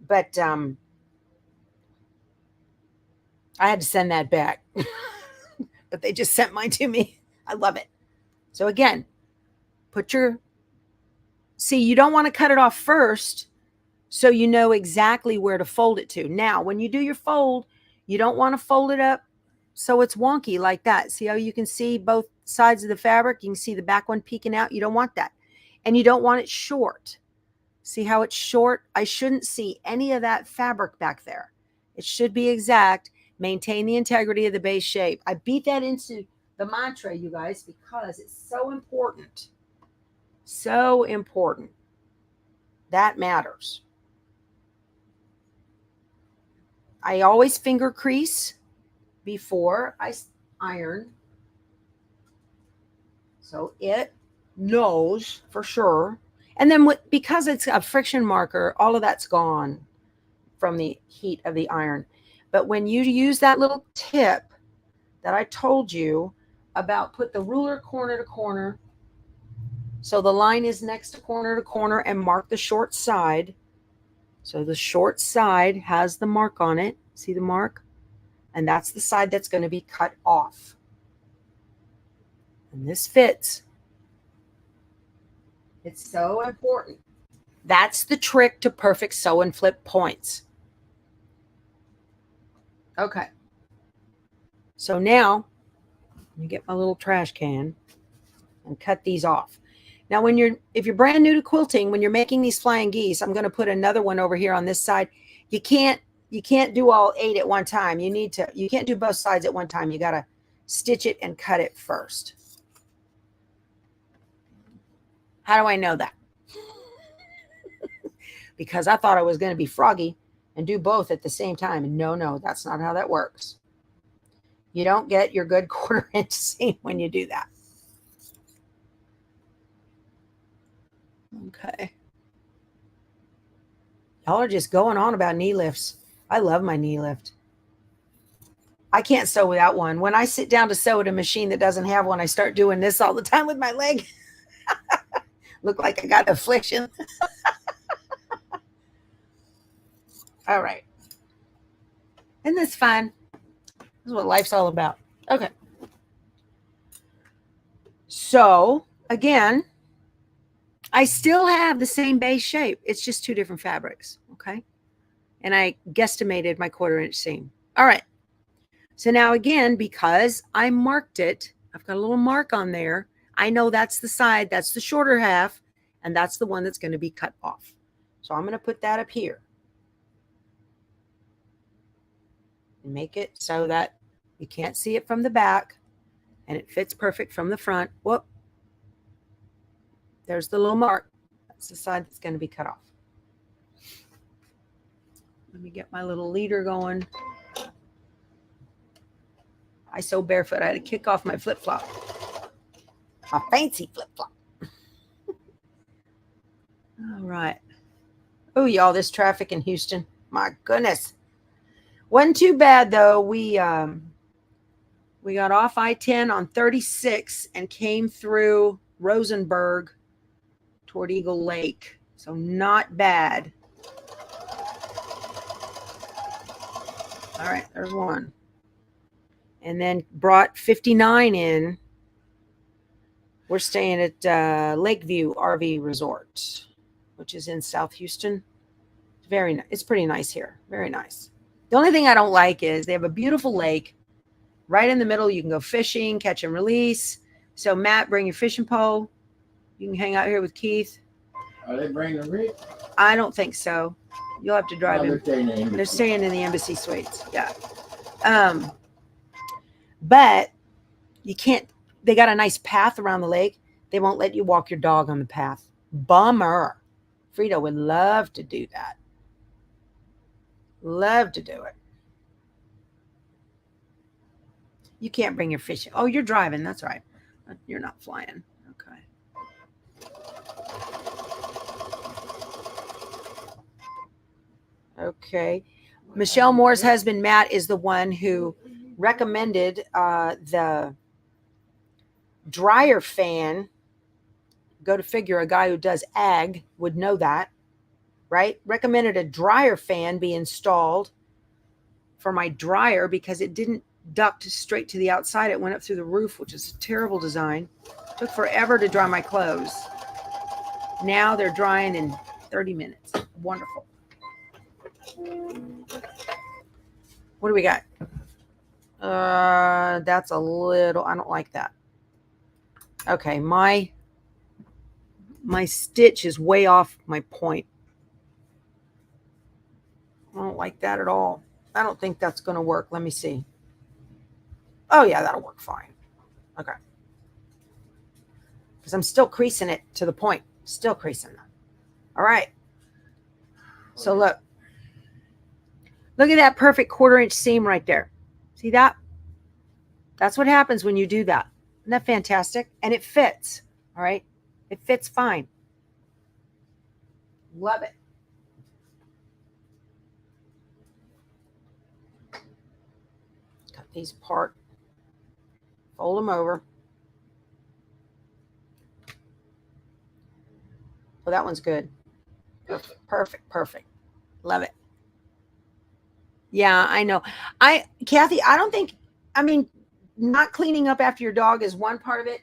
But I had to send that back. But they just sent mine to me. I love it. So again, see, you don't want to cut it off first so you know exactly where to fold it to. Now, when you do your fold, you don't want to fold it up so it's wonky like that. See how you can see both sides of the fabric? You can see the back one peeking out. You don't want that. And you don't want it short. See how it's short? I shouldn't see any of that fabric back there. It should be exact. Maintain the integrity of the base shape. I beat that into the mantra, you guys, because it's so important. So important. That matters. I always finger crease before I iron. So it knows for sure. And then because it's a friction marker, all of that's gone from the heat of the iron. But when you use that little tip that I told you about, put the ruler corner to corner. So the line is next to corner and mark the short side. So the short side has the mark on it. See the mark? And that's the side that's going to be cut off. And this fits. It's so important. That's the trick to perfect sew and flip points. Okay. So now, let me get my little trash can and cut these off. Now, if you're brand new to quilting, when you're making these flying geese, I'm going to put another one over here on this side. You can't do all 8 at one time. You can't do both sides at one time. You got to stitch it and cut it first. How do I know that? Because I thought I was going to be froggy and do both at the same time. And no, that's not how that works. You don't get your good 1/4 inch seam when you do that. Okay. Y'all are just going on about knee lifts. I love my knee lift. I can't sew without one. When I sit down to sew at a machine that doesn't have one, I start doing this all the time with my leg. Look like I got an affliction. All right. And that's fine. This is what life's all about. Okay. So, again, I still have the same base shape. It's just 2 different fabrics, okay? And I guesstimated my 1/4 inch seam. All right. So now again, because I marked it, I've got a little mark on there. I know that's the side, that's the shorter half, and that's the one that's going to be cut off. So I'm going to put that up here. And make it so that you can't see it from the back, and it fits perfect from the front. Whoop. There's the little mark. That's the side that's going to be cut off. Let me get my little leader going. I sew barefoot. I had to kick off my flip-flop. A fancy flip-flop. All right. Oh, y'all, this traffic in Houston. My goodness. Wasn't too bad, though. We got off I-10 on 36 and came through Rosenberg toward Eagle Lake. So not bad. All right, there's one. And then brought 59 in. We're staying at Lakeview RV Resort, which is in South Houston. Very nice. It's pretty nice here. Very nice. The only thing I don't like is they have a beautiful lake right in the middle. You can go fishing, catch and release. So Matt, bring your fishing pole. You can hang out here with Keith. Are they bringing a rig? I don't think so. You'll have to drive in. They're They're staying in the embassy suites. Yeah. But you can't, they got a nice path around the lake. They won't let you walk your dog on the path. Bummer. Fredo would love to do that. Love to do it. You can't bring your fishing. Oh, you're driving. That's right. You're not flying. Okay. Okay. Michelle Moore's husband, Matt, is the one who recommended the dryer fan. Go to figure, a guy who does ag would know that, right? Recommended a dryer fan be installed for my dryer because it didn't duct straight to the outside. It went up through the roof, which is a terrible design. Took forever to dry my clothes. Now they're drying in 30 minutes. Wonderful. What do we got? That's a little, I don't like that. Okay, my stitch is way off my point. I don't like that at all. I don't think that's going to work. Let me see. Oh yeah, that'll work fine. Okay. Because I'm still creasing it to the point. Still creasing that. All right. So look. Look at that perfect 1/4 inch seam right there. See that? That's what happens when you do that. Isn't that fantastic? And it fits. All right. It fits fine. Love it. Cut these apart. Fold them over. Oh, that one's good. Perfect, perfect, perfect. Love it. Yeah, I know. Kathy, I don't think, I mean, not cleaning up after your dog is one part of it.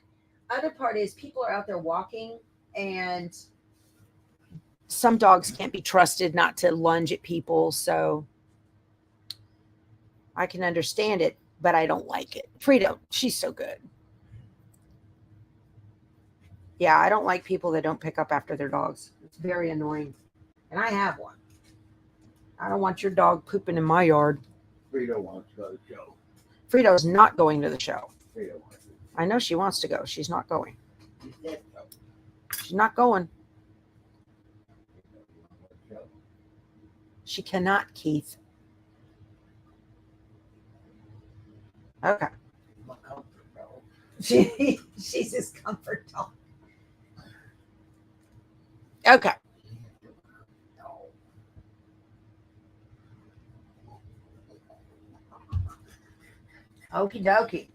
Other part is people are out there walking, and some dogs can't be trusted not to lunge at people. So I can understand it, but I don't like it. Fredo, she's so good. Yeah, I don't like people that don't pick up after their dogs. It's very annoying. And I have one. I don't want your dog pooping in my yard. Fredo wants to go to the show. Fredo's not going to the show. Fredo wants to. I know she wants to go. She's not going. He said so. She's not going. She cannot, Keith. Okay. My comfort dog. She's his comfort dog. Okay. Okie dokie.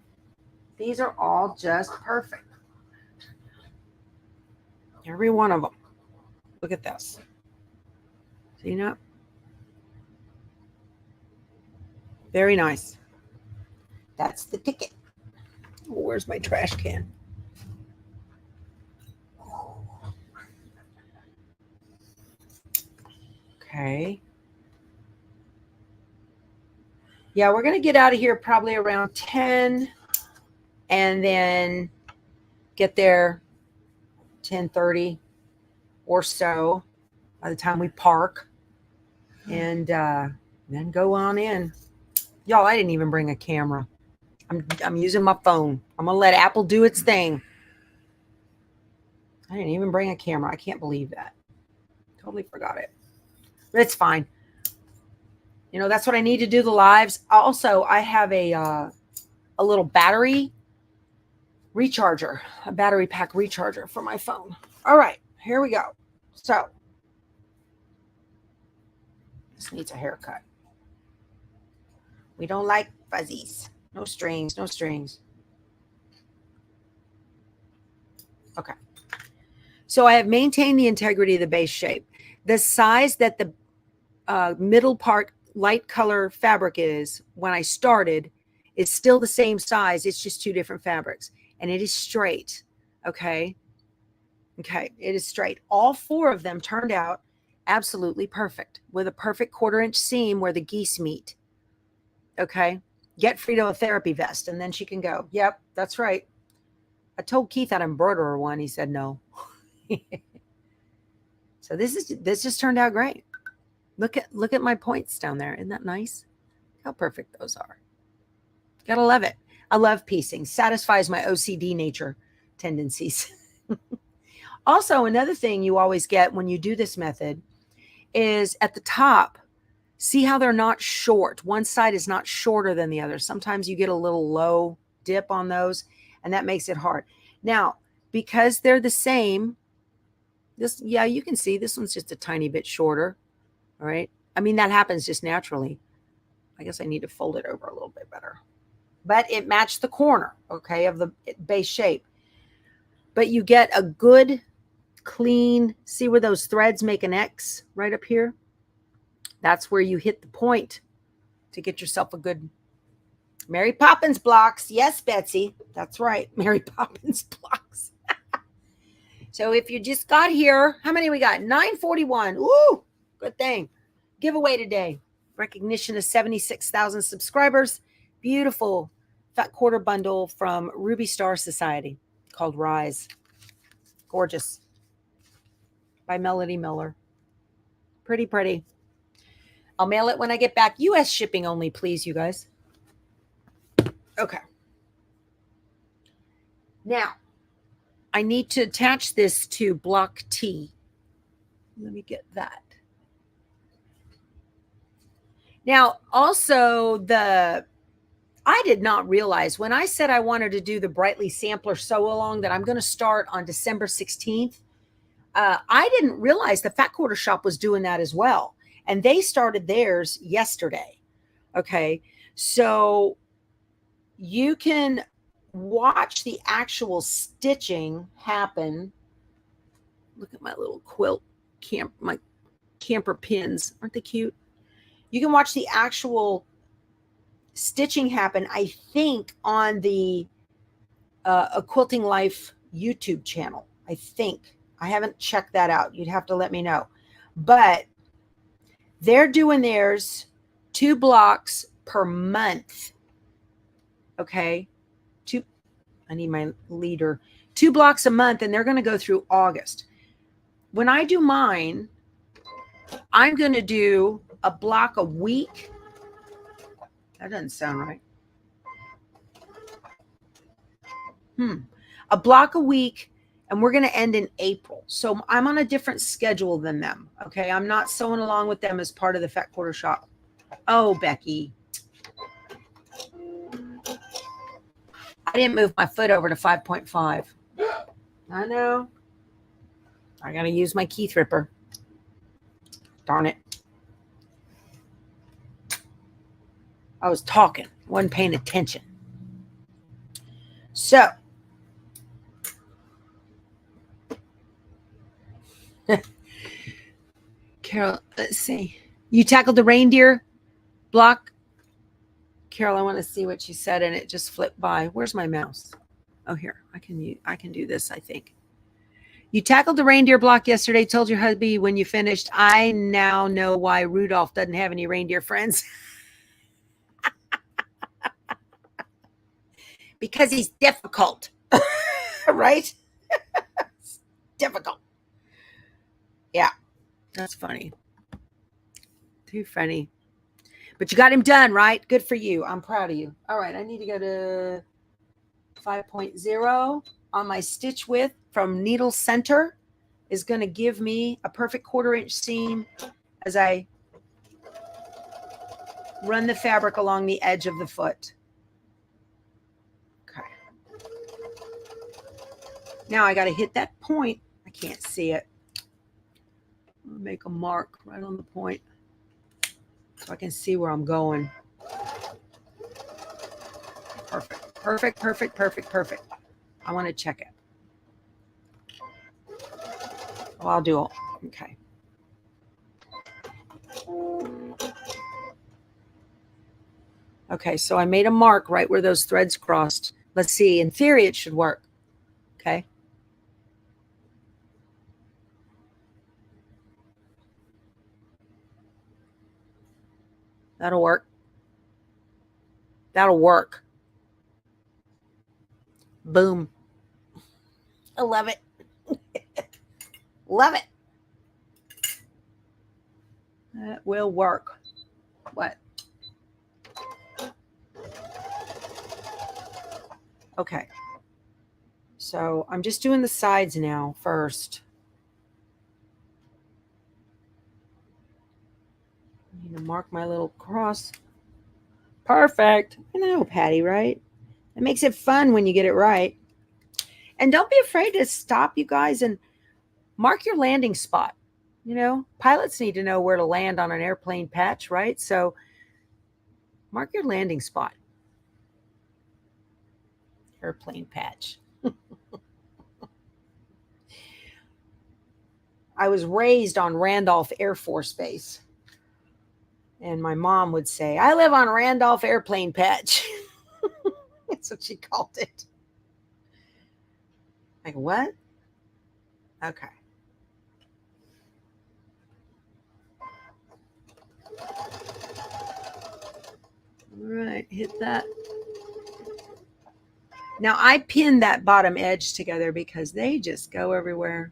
These are all just perfect. Every one of them. Look at this. See that? Very nice. That's the ticket. Oh, where's my trash can? Okay. Yeah, we're going to get out of here probably around 10 and then get there 10:30 or so by the time we park, and then go on in. Y'all, I didn't even bring a camera. I'm using my phone. I'm going to let Apple do its thing. I didn't even bring a camera. I can't believe that. Totally forgot it. But it's fine. You know, that's what I need to do the lives. Also, I have a little battery recharger, a battery pack recharger for my phone. All right, here we go. So, this needs a haircut. We don't like fuzzies. No strings, no strings. Okay. So I have maintained the integrity of the base shape. The size that the middle part light color fabric is when I started is still the same size. It's just two different fabrics, and it is straight. Okay. Okay. It is straight. All four of them turned out absolutely perfect with a perfect 1/4 inch seam where the geese meet. Okay. Get Fredo a therapy vest and then she can go. Yep. That's right. I told Keith I'd embroider her one. He said no. So this just turned out great. Look at my points down there. Isn't that nice? How perfect those are. Gotta love it. I love piecing. Satisfies my OCD nature tendencies. Also, another thing you always get when you do this method is at the top, see how they're not short. One side is not shorter than the other. Sometimes you get a little low dip on those, and that makes it hard. Now, because they're the same, this, yeah, you can see this one's just a tiny bit shorter. All right. I mean, that happens just naturally. I guess I need to fold it over a little bit better. But it matched the corner, okay, of the base shape. But you get a good, clean, see where those threads make an X right up here? That's where you hit the point to get yourself a good Mary Poppins blocks. Yes, Betsy. That's right. Mary Poppins blocks. So if you just got here, how many we got? 941. Ooh, good thing. Giveaway today. Recognition of 76,000 subscribers. Beautiful fat quarter bundle from Ruby Star Society called Rise. Gorgeous. By Melody Miller. Pretty, pretty. I'll mail it when I get back. U.S. shipping only, please, you guys. Okay. Now, I need to attach this to block T. Let me get that. Now, also I did not realize when I said I wanted to do the Brightly Sampler Sew Along that I'm going to start on December 16th. I didn't realize the Fat Quarter Shop was doing that as well. And they started theirs yesterday. Okay. So you can watch the actual stitching happen. Look at my little quilt my camper pins. Aren't they cute? You can watch the actual stitching happen, I think, on the A Quilting Life YouTube channel. I think. I haven't checked that out. You'd have to let me know. But they're doing theirs 2 blocks per month. Okay. I need my leader. 2 blocks a month, and they're going to go through August. When I do mine, I'm going to do a block a week. That doesn't sound right. A block a week, and we're going to end in April. So I'm on a different schedule than them. Okay. I'm not sewing along with them as part of the Fat Quarter Shop. Oh, Becky. I didn't move my foot over to 5.5. I know. I got to use my key thripper. Darn it. I was talking, wasn't paying attention. So, Carol, let's see. You tackled the reindeer block? Carol, I want to see what she said, and it just flipped by. Where's my mouse? Oh, here. I can do this, I think. You tackled the reindeer block yesterday, told your hubby when you finished. I now know why Rudolph doesn't have any reindeer friends. Because he's difficult. Right? Difficult. Yeah. That's funny. Too funny. But you got him done, right? Good for you. I'm proud of you. All right. I need to go to 5.0 on my stitch width from needle center is going to give me a perfect 1/4 inch seam as I run the fabric along the edge of the foot. Okay. Now I got to hit that point. I can't see it. I'll make a mark right on the point so I can see where I'm going. Perfect. Perfect, perfect, perfect, perfect. I want to check it. Oh, I'll do it. Okay. Okay, so I made a mark right where those threads crossed. Let's see. In theory, it should work. Okay. That'll work. That'll work. Boom. I love it. Love it. That will work. What? Okay. So I'm just doing the sides now first. I need to mark my little cross. Perfect. I know, Patty, right? It makes it fun when you get it right. And don't be afraid to stop, you guys, and mark your landing spot. You know, pilots need to know where to land on an airplane patch, right? So mark your landing spot. Airplane patch. I was raised on Randolph Air Force Base. And my mom would say, I live on Randolph Airplane Patch. That's what she called it. Like, what? Okay. All right, hit that. Now I pinned that bottom edge together because they just go everywhere.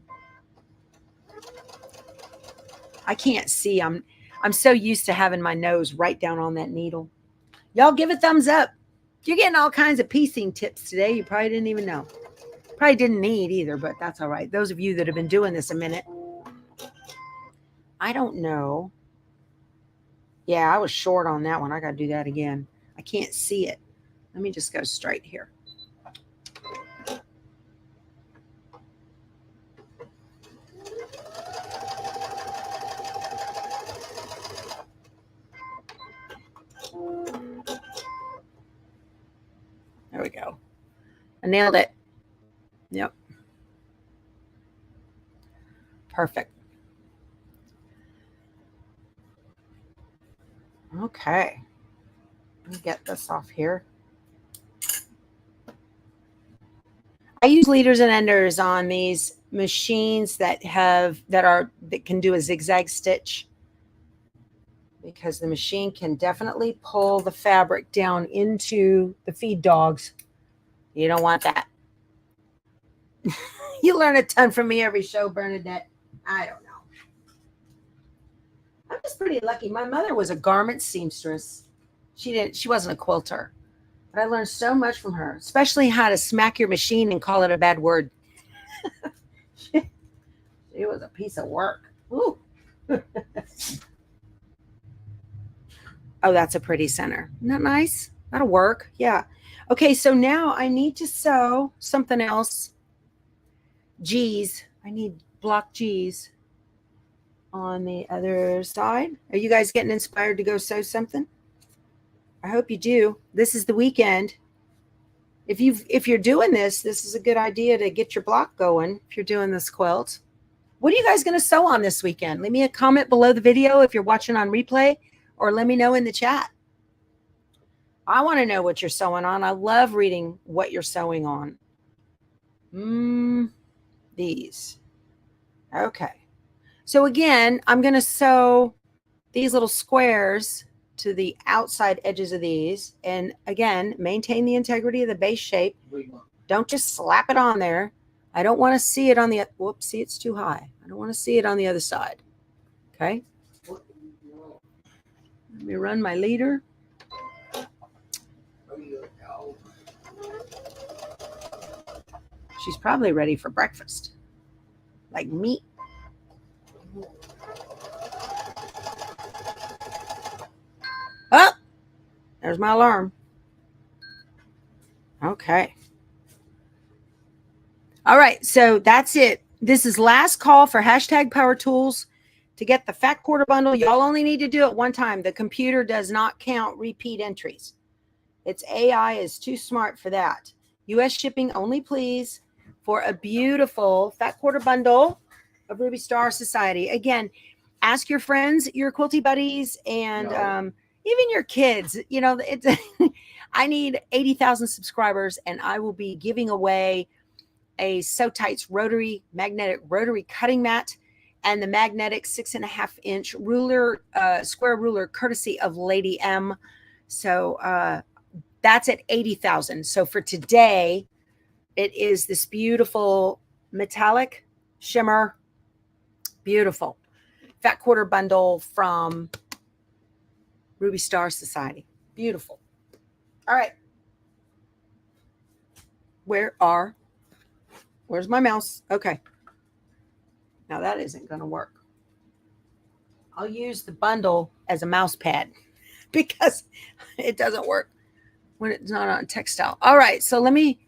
I can't see. I'm so used to having my nose right down on that needle. Y'all give a thumbs up. You're getting all kinds of piecing tips today. You probably didn't even know. Probably didn't need either, but that's all right. Those of you that have been doing this a minute. I don't know. Yeah, I was short on that one. I got to do that again. I can't see it. Let me just go straight here. There we go. I nailed it. Yep. Perfect. Okay. Let me get this off here. I use leaders and enders on these machines that can do a zigzag stitch, because the machine can definitely pull the fabric down into the feed dogs. You don't want that. You learn a ton from me every show, Bernadette. I don't know. I'm just pretty lucky. My mother was a garment seamstress. She wasn't a quilter. But I learned so much from her, especially how to smack your machine and call it a bad word. She was a piece of work. Ooh. Oh, that's a pretty center. Isn't that nice? That'll work. Yeah. Okay, so now I need to sew something else. G's. I need block G's on the other side. Are you guys getting inspired to go sew something? I hope you do. This is the weekend. If you're doing this is a good idea to get your block going if you're doing this quilt. What are you guys going to sew on this weekend? Leave me a comment below the video if you're watching on replay, or let me know in the chat. I want to know what you're sewing on. I love reading what you're sewing on. These. Okay. So again, I'm going to sew these little squares to the outside edges of these. And again, maintain the integrity of the base shape. Don't just slap it on there. I don't want to see it on the, whoops, see, it's too high. I don't want to see it on the other side. Okay. Let me run my leader. She's probably ready for breakfast. Like meat. Oh, there's my alarm. Okay. All right, so that's it. This is last call for hashtag Power Tools to get the fat quarter bundle. Y'all only need to do it one time. The computer does not count repeat entries. Its AI is too smart for that. U.S. shipping only, please, for a beautiful fat quarter bundle of Ruby Star Society. Again, ask your friends, your quilty buddies, and even your kids. You know, it's I need 80,000 subscribers, and I will be giving away a So Tights magnetic rotary cutting mat and the magnetic 6.5-inch ruler, square ruler, courtesy of Lady M. So that's at 80,000. So for today, it is this beautiful metallic shimmer, beautiful fat quarter bundle from Ruby Star Society. Beautiful. All right. Where's my mouse? Okay. Now that isn't going to work. I'll use the bundle as a mouse pad because it doesn't work when it's not on textile. All right, so let me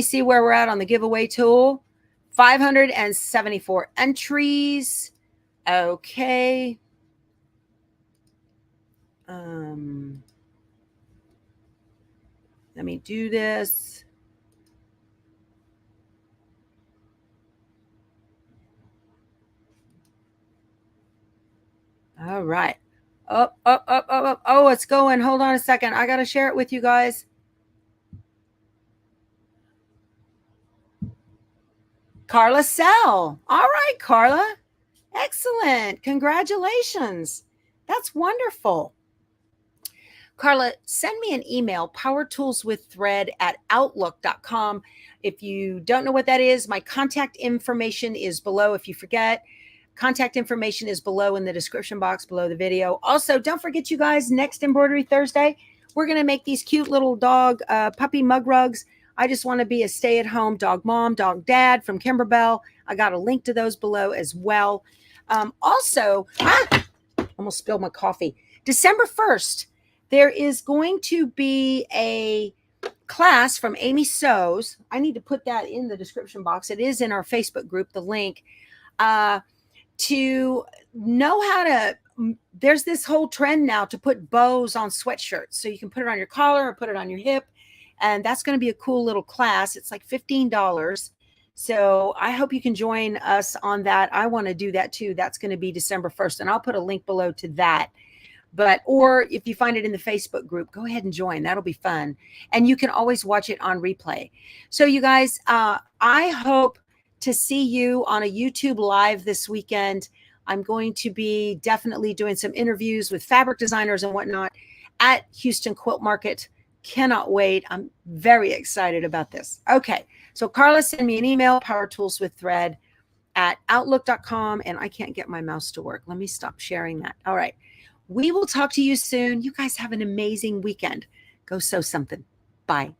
see where we're at on the giveaway tool. 574 entries. Okay. Let me do this. All right. Up. Oh, it's going. Hold on a second. I got to share it with you guys. Carla Sell. All right, Carla. Excellent. Congratulations. That's wonderful. Carla, send me an email, powertoolswiththread@outlook.com. If you don't know what that is, my contact information is below. If you forget, contact information is below in the description box below the video. Also, don't forget, you guys, next Embroidery Thursday, we're going to make these cute little dog puppy mug rugs. I just want to be a stay-at-home dog mom, dog dad from Kimberbell. I got a link to those below as well. Also, almost spilled my coffee. December 1st, there is going to be a class from Amy Sews. I need to put that in the description box. It is in our Facebook group, the link, to know how to, there's this whole trend now to put bows on sweatshirts. So you can put it on your collar or put it on your hip. And that's going to be a cool little class. It's like $15. So I hope you can join us on that. I want to do that too. That's going to be December 1st. And I'll put a link below to that. Or if you find it in the Facebook group, go ahead and join. That'll be fun. And you can always watch it on replay. So you guys, I hope to see you on a YouTube live this weekend. I'm going to be definitely doing some interviews with fabric designers and whatnot at Houston Quilt Market. Cannot wait. I'm very excited about this. Okay. So Carla, send me an email, powertoolswiththread@outlook.com. And I can't get my mouse to work. Let me stop sharing that. All right. We will talk to you soon. You guys have an amazing weekend. Go sew something. Bye.